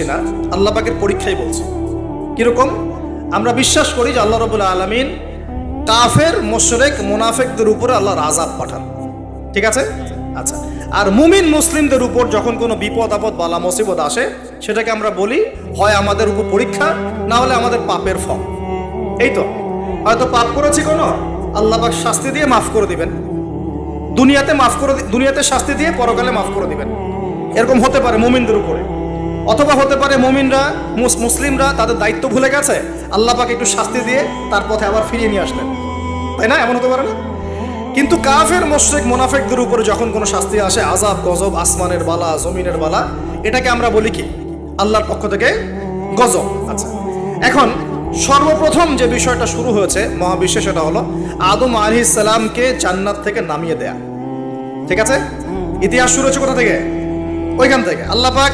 না, আল্লাহ পাকের পরীক্ষাই বলছি। কিরকম? আমরা বিশ্বাস করি যে আল্লাহ রাব্বুল আলামিন কাফের, মুশরিক, মুনাফিকদের উপরে আল্লাহর আযাব পাঠান, ঠিক আছে? আচ্ছা, আর মুমিন মুসলিমদের উপর যখন কোনো বিপদ আপদ বালা মুসিবত আসে, সেটাকে আমরা বলি হয় আমাদের উপর পরীক্ষা, না হলে আমাদের পাপের ফল। এই তো, হয়তো পাপ করেছি কোনো, আল্লাহ পাক শাস্তি দিয়ে মাফ করে দিবেন, দুনিয়াতে শাস্তি দিয়ে পরকালে মাফ করে দিবেন। এরকম হতে পারে মুমিনদের উপরে। অথবা হতে পারে মুমিনরা, মুসলিমরা তাদের দায়িত্ব ভুলে গেছে, আল্লাহ পাক একটু শাস্তি দিয়ে তার পথে আবার ফিরিয়ে নিয়ে আসলেন, তাই না? এমন হতে পারে না? কিন্তু কাফের, মুশরিক, মুনাফিকদের উপরে যখন কোনো শাস্তি আসে, আযাব গজব, আসমানের বালা, জমিনের বালা, এটাকে আমরা বলি কি? আল্লাহর পক্ষ থেকে গজব। আচ্ছা, এখন সর্বপ্রথম যে বিষয়টা শুরু হয়েছে মহাবিশ্বে, সেটা হলো আদম আলাইহিস সালামকে জান্নাত থেকে নামিয়ে দেয়া, ঠিক আছে? ইতিহাস শুরু হচ্ছে কোথা থেকে? ওইখান থেকে। আল্লাহ পাক